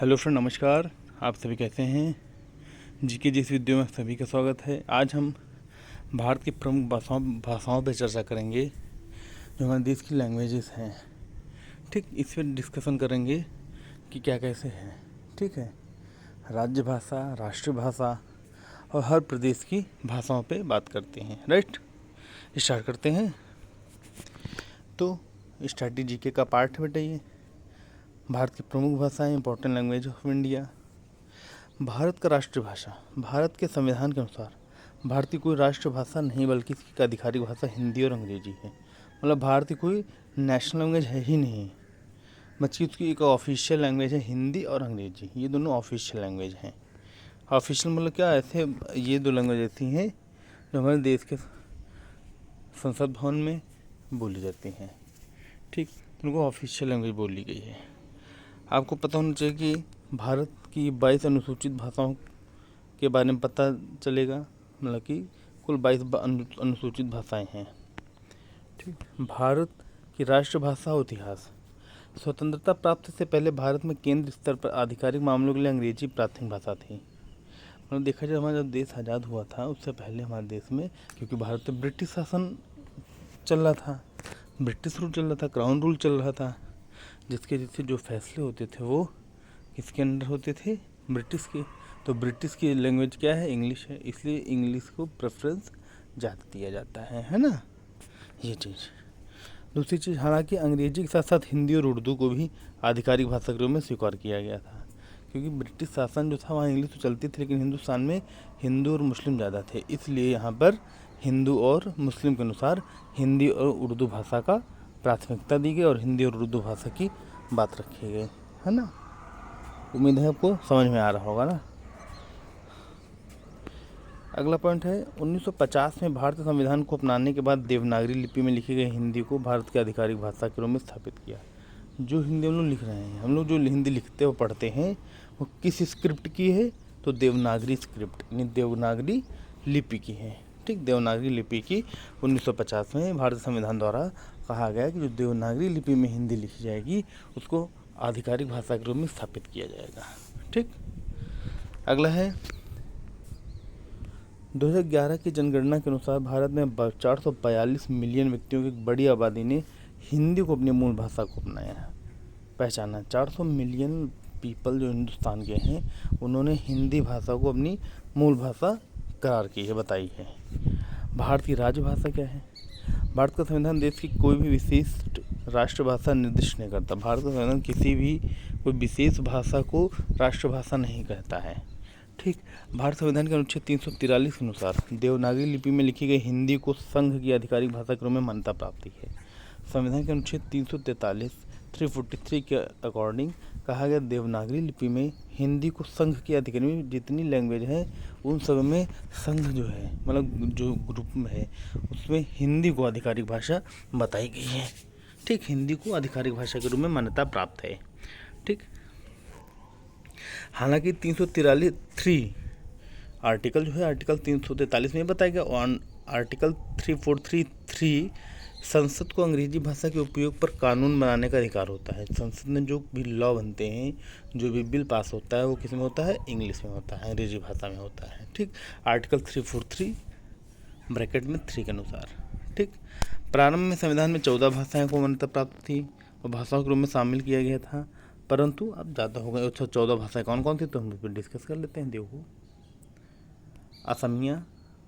Hello friend, नमस्कार। आप सभी कैसे हैं? जीके जिस वीडियो में सभी का स्वागत है। आज हम भारत की प्रमुख भाषाओं पर चर्चा करेंगे जो हमारे देश की लैंग्वेजेस हैं। ठीक, इस पर डिस्कशन करेंगे कि क्या कैसे हैं। ठीक है, राज्य भाषा, राष्ट्रीय भाषा और हर प्रदेश की भाषाओं पे बात करते हैं। राइट, स्टार्ट करते हैं। तो स्टडी जीके का पार्ट है बेटा ये। भारत की प्रमुख भाषाएं, important language of India. Bharat का राष्ट्रीय भाषा, भारत के संविधान के अनुसार भारत की कोई राष्ट्रभाषा नहीं बल्कि इसकी आधिकारिक भाषा हिंदी और अंग्रेजी है। मतलब भारत की कोई नेशनल लैंग्वेज है ही नहीं, बल्कि उसकी एक ऑफिशियल लैंग्वेज है हिंदी और अंग्रेजी। ये दोनों ऑफिशियल लैंग्वेज हैं। ऑफिशियल मतलब क्या, ऐसे ये दो लैंग्वेज ऐसी हैं जो हमारे देश के संसद भवन में बोली जाती हैं। ठीक, उनको ऑफिशियल लैंग्वेज बोली गई है। आपको पता होना चाहिए कि भारत की 22 अनुसूचित भाषाओं के बारे में पता चलेगा। मतलब कि कुल 22 अनुसूचित भाषाएं हैं। ठीक, भारत की राष्ट्रभाषा और इतिहास। स्वतंत्रता प्राप्ति से पहले भारत में केंद्र स्तर पर आधिकारिक मामलों के लिए अंग्रेजी प्राथमिक भाषा थी। मतलब देखा जाए, हमारा जब देश आज़ाद हुआ था उससे पहले हमारे देश में, क्योंकि भारत में ब्रिटिश शासन चल रहा था, ब्रिटिश रूल चल रहा था, क्राउन रूल चल रहा था, जिससे जो फैसले होते थे वो किसके अंडर होते थे? ब्रिटिश के। तो ब्रिटिश की लैंग्वेज क्या है? इंग्लिश है, इसलिए इंग्लिश को प्रेफरेंस ज़्यादा दिया जाता है ना, ये चीज़। दूसरी चीज़, हालांकि अंग्रेजी के साथ साथ हिंदी और उर्दू को भी आधिकारिक भाषा के रूप में स्वीकार किया गया था, क्योंकि ब्रिटिश शासन जो था वहाँ इंग्लिश तो चलती थी, लेकिन हिंदुस्तान में हिंदू और मुस्लिम ज़्यादा थे, इसलिए यहाँ पर हिंदू और मुस्लिम के अनुसार हिंदी और उर्दू भाषा का प्राथमिकता दी गई और हिंदी और उर्दू भाषा की बात रखी गई, है ना। उम्मीद है आपको समझ में आ रहा होगा ना। अगला पॉइंट है, 1950 में भारतीय संविधान को अपनाने के बाद देवनागरी लिपि में लिखी गई हिंदी को भारत की आधिकारिक भाषा के रूप में स्थापित किया। जो हिंदी हम लोग लिख रहे हैं, हम लोग जो हिंदी लिखते और पढ़ते हैं, वो किस स्क्रिप्ट की है? तो देवनागरी स्क्रिप्ट यानी देवनागरी लिपि की है। ठीक, देवनागरी लिपि की 1950 में भारतीय संविधान द्वारा कहा गया कि जो देवनागरी लिपि में हिंदी लिखी जाएगी उसको आधिकारिक भाषा के रूप में स्थापित किया जाएगा। ठीक, अगला है, 2011 की जनगणना के अनुसार भारत में 442 मिलियन व्यक्तियों की एक बड़ी आबादी ने हिंदी को अपनी मूल भाषा को अपनाया है, पहचाना। 400 मिलियन पीपल जो हिंदुस्तान के हैं उन्होंने हिंदी भाषा को अपनी मूल भाषा करार की है, बताई है। भारत की राजभाषा क्या है? भारत का संविधान देश की कोई भी विशिष्ट राष्ट्रभाषा निर्दिष्ट नहीं करता। भारत का संविधान किसी भी कोई विशेष भाषा को राष्ट्रभाषा नहीं कहता है। ठीक, भारत संविधान के अनुच्छेद 343 के अनुसार देवनागरी लिपि में लिखी गई हिंदी को संघ की आधिकारिक भाषा के रूप में मान्यता प्राप्त है। संविधान के अनुच्छेद 343 के अकॉर्डिंग कहा गया, देवनागरी लिपि में हिंदी को संघ की आधिकारिक, जितनी लैंग्वेज है उन सब में संघ जो है, मतलब जो ग्रुप में है उसमें हिंदी को आधिकारिक भाषा बताई गई है। ठीक, हिंदी को आधिकारिक भाषा के रूप में मान्यता प्राप्त है। ठीक, हालांकि 343 आर्टिकल जो है, आर्टिकल 343 में बताया गया, और आर्टिकल 3433 संसद को अंग्रेजी भाषा के उपयोग पर कानून बनाने का अधिकार होता है। संसद में जो भी लॉ बनते हैं, जो भी बिल पास होता है, वो किस में होता है? इंग्लिश में होता है, अंग्रेजी भाषा में होता है। ठीक, आर्टिकल 343 ब्रैकेट में 3 के अनुसार। ठीक, प्रारंभ में संविधान में 14 भाषाएं को मान्यता प्राप्त थी और भाषाओं के रूप में शामिल किया गया था, परंतु अब ज़्यादा हो गए। 14 भाषाएं कौन कौन थी तो हम उस पर डिस्कस कर लेते हैं। देखो, असमिया,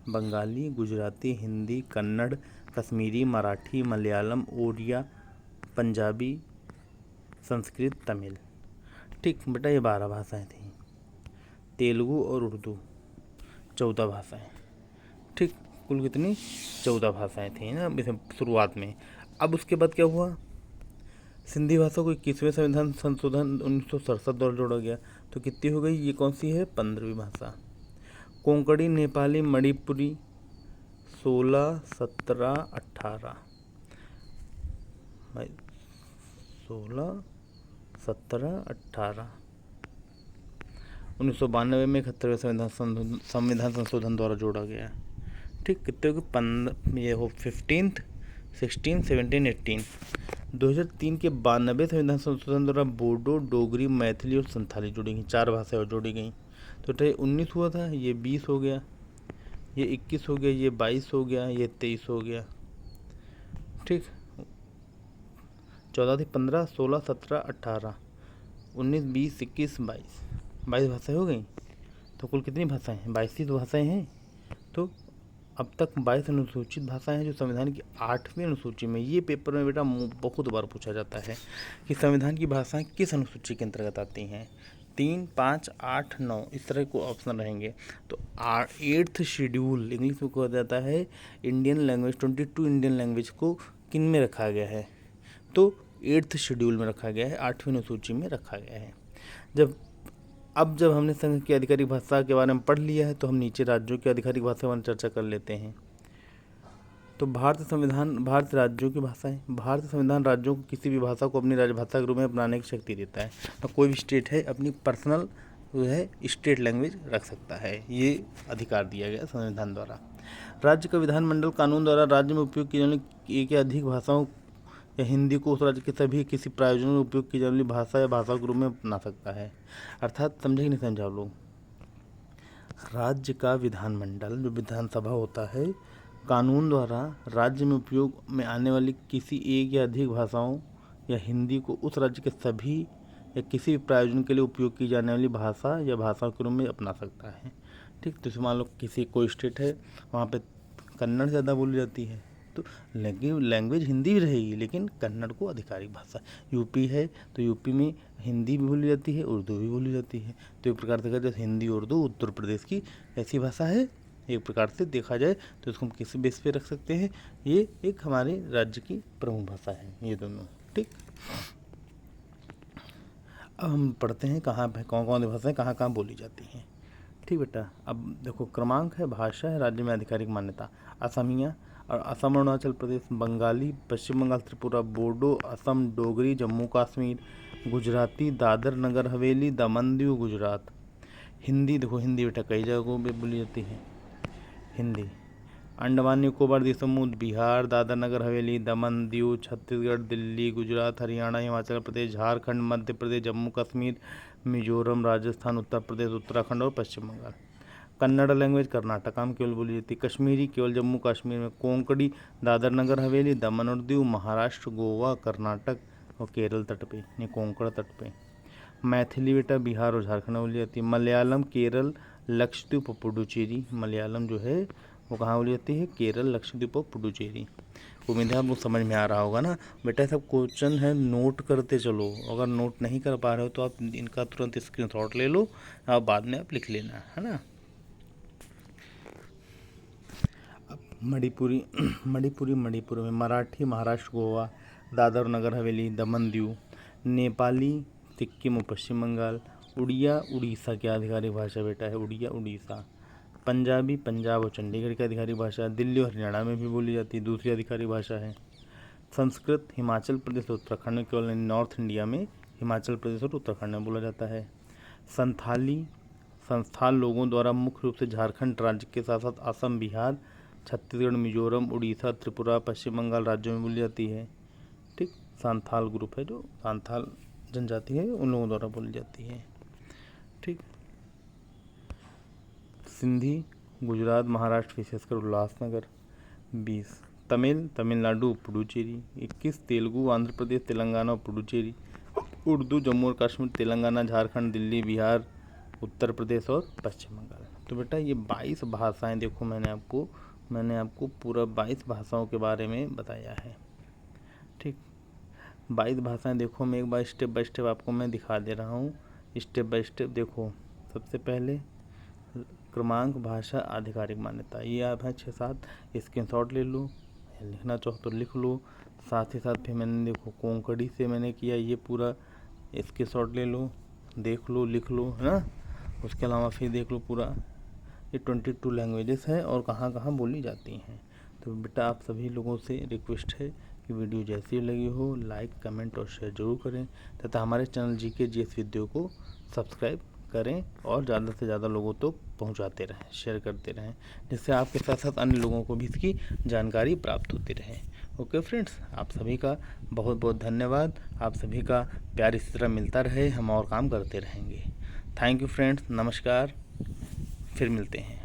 बंगाली, गुजराती, हिंदी, कन्नड़, कश्मीरी, मराठी, मलयालम, ओडिया, पंजाबी, संस्कृत, तमिल। ठीक बेटा, ये 12 भाषाएं थी। तेलुगु और उर्दू 14 भाषाएं। ठीक, कुल कितनी? 14 भाषाएं थी ना शुरुआत में। अब उसके बाद क्या हुआ? सिंधी भाषा को 21वें संविधान संशोधन 1967 द्वारा जोड़ा गया, तो कितनी हो गई? ये कौन सी है? 15वीं भाषा। कोंकणी, नेपाली, मणिपुरी 16, 17, 18, 16, 17, 18 1992 में 71वें संविधान संशोधन द्वारा जोड़ा गया। ठीक, कितने को? 15, ये हो 15th 16, 17, 18। 2003 के 92 संविधान संशोधन द्वारा बोडो, डोगरी, मैथिली और संथाली जोड़ी गई, 4 भाषाएं और जोड़ी गई। तो 19 हुआ था, ये 20 हो गया, ये 21 हो गया, ये 22 हो गया, ये 23 हो गया। ठीक, 14 थी, 15, 16, 17, 18, 19, 20, 21, 22 भाषाएं हो गई। तो कुल कितनी भाषाएं हैं? 22 ही तो भाषाएं हैं। तो अब तक 22 अनुसूचित भाषाएं हैं जो संविधान की 8वीं अनुसूची में। ये पेपर में बेटा बहुत बार पूछा जाता है कि संविधान की भाषाएं किस अनुसूची के अंतर्गत आती हैं। 3, 5, 8, 9 इस तरह को ऑप्शन रहेंगे। तो 8th शेड्यूल इंग्लिश में कहा जाता है इंडियन लैंग्वेज, 22 इंडियन लैंग्वेज को किन में रखा गया है? तो 8th शेड्यूल में रखा गया है, 8वीं अनुसूची में रखा गया है। जब हमने संघ की आधिकारिक भाषा के बारे में पढ़ लिया है तो हम नीचे राज्यों की आधिकारिक भाषा के बारे में चर्चा कर लेते हैं। तो भारतीय संविधान राज्यों को किसी भी भाषा को अपनी राजभाषा के रूप में अपनाने की शक्ति देता है। तो कोई भी स्टेट है अपनी पर्सनल जो है स्टेट लैंग्वेज रख सकता है, ये अधिकार दिया गया संविधान द्वारा। राज्य का विधानमंडल कानून द्वारा राज्य में उपयोग की जाने वाली एक या अधिक भाषाओं या हिंदी को उस राज्य के सभी किसी प्रयोजन में उपयोग की जाने वाली भाषा या भाषा के रूप में अपना सकता है। अर्थात समझे कि नहीं समझा लोग? राज्य का विधानमंडल जो विधानसभा होता है, कानून द्वारा राज्य में उपयोग में आने वाली किसी एक या अधिक भाषाओं या हिंदी को उस राज्य के सभी या किसी भी प्रयोजन के लिए उपयोग की जाने वाली भाषा या भाषा के रूप में अपना सकता है। ठीक, तो मान लो किसी कोई स्टेट है, वहाँ पे कन्नड़ ज़्यादा बोली जाती है, तो लैंग्वेज हिंदी भी रहेगी लेकिन कन्नड़ को आधिकारिक भाषा। यूपी है तो यूपी में हिंदी भी बोली जाती है, उर्दू भी बोली जाती है। तो एक प्रकार से अगर जैसे हिंदी उर्दू उत्तर प्रदेश की ऐसी भाषा है, एक प्रकार से देखा जाए तो इसको हम किसी बेस पे रख सकते हैं। ये एक हमारे राज्य की प्रमुख भाषा है ये दोनों। ठीक, अब हम पढ़ते हैं कहाँ पे कौन कौन सी भाषाएं कहाँ कहाँ बोली जाती हैं। ठीक बेटा, अब देखो क्रमांक है, भाषा है, राज्य में आधिकारिक मान्यता। असमिया और असम, अरुणाचल प्रदेश, बंगाली, पश्चिम बंगाल, त्रिपुरा, बोडो, असम, डोगरी, जम्मू कश्मीर, गुजराती, दादर नगर हवेली, दमन दीव, गुजरात। हिंदी, देखो हिंदी बेटा कई जगहों पे बोली जाती है हिंदी। अंडमान निकोबार द्वीप समूह, बिहार, दादर नगर हवेली, दमन दीव, छत्तीसगढ़, दिल्ली, गुजरात, हरियाणा, हिमाचल प्रदेश, झारखंड, मध्य प्रदेश, जम्मू कश्मीर, मिजोरम, राजस्थान, उत्तर प्रदेश, उत्तराखंड और पश्चिम बंगाल। कन्नड़ लैंग्वेज कर्नाटक में केवल बोली जाती है। कश्मीरी केवल जम्मू कश्मीर में। कोंकणी दादर नगर हवेली, दमन और दीव, महाराष्ट्र, गोवा, कर्नाटक और केरल तट पे, यानी कोंकण तट पे। मैथिली बेटा बिहार और झारखंड में बोली जाती है। मलयालम केरल, लक्षद्वीप और पुडुचेरी। मलयालम जो है वो कहाँ बोली जाती है? केरल, लक्षद्वीप और पुडुचेरी। उम्मीद है आपको समझ में आ रहा होगा ना बेटा। सब क्वेश्चन है, नोट करते चलो। अगर नोट नहीं कर पा रहे हो तो आप इनका तुरंत स्क्रीनशॉट ले लो और बाद में आप लिख लेना, है ना। मणिपुरी मणिपुर में। मराठी महाराष्ट्र, गोवा, दादर नगर हवेली, दमन दीव। नेपाली सिक्किम और पश्चिम बंगाल। उड़िया उड़ीसा की आधिकारिक भाषा बेटा है, उड़िया उड़ीसा। पंजाबी पंजाब और चंडीगढ़ की आधिकारिक भाषा। दिल्ली और हरियाणा में भी बोली जाती है, दूसरी आधिकारिक भाषा है। संस्कृत हिमाचल प्रदेश और उत्तराखंड में, केवल नॉर्थ इंडिया में हिमाचल प्रदेश और उत्तराखंड में बोला जाता है। संथाल लोगों द्वारा मुख्य रूप से झारखंड राज्य के साथ साथ असम, बिहार, छत्तीसगढ़, मिजोरम, उड़ीसा, त्रिपुरा, पश्चिम बंगाल राज्यों में बोली जाती है। ठीक, संथाल ग्रुप है, जो संथाल जनजाति है उन लोगों द्वारा बोली जाती है। ठीक, सिंधी गुजरात, महाराष्ट्र, विशेषकर उल्लासनगर। 20 तमिलनाडु, पुडुचेरी। 21 तेलुगु, आंध्र प्रदेश, तेलंगाना और पुडुचेरी। उर्दू जम्मू और कश्मीर, तेलंगाना, झारखंड, दिल्ली, बिहार, उत्तर प्रदेश और पश्चिम बंगाल। तो बेटा ये 22 भाषाएं, देखो मैंने आपको पूरा 22 भाषाओं के बारे में बताया है। ठीक, 22 भाषाएं देखो, मैं एक बार स्टेप बाय स्टेप आपको मैं दिखा दे रहा हूँ। स्टेप बाय स्टेप देखो। सबसे पहले क्रमांक, भाषा, आधिकारिक मान्यता, ये आप हैं 6-7, स्क्रीनशॉट ले लो, लिखना चाहो तो लिख लो। साथ ही साथ फिर मैंने देखो कोंकणी से मैंने किया, ये पूरा स्क्रीनशॉट ले लो, देख लो, लिख लो, है ना। उसके अलावा फिर देख लो पूरा ये 22 लैंग्वेजेस है और कहाँ कहाँ बोली जाती हैं। तो बेटा आप सभी लोगों से रिक्वेस्ट है कि वीडियो जैसी लगी हो लाइक, कमेंट और शेयर जरूर करें तथा हमारे चैनल जीके जीएस वीडियो को सब्सक्राइब करें और ज़्यादा से ज़्यादा लोगों तक पहुंचाते रहें, शेयर करते रहें, जिससे आपके साथ साथ अन्य लोगों को भी इसकी जानकारी प्राप्त होती रहे। ओके फ्रेंड्स, आप सभी का बहुत बहुत धन्यवाद। आप सभी का प्यार इस तरह मिलता रहे, हम और काम करते रहेंगे। थैंक यू फ्रेंड्स, नमस्कार, फिर मिलते हैं।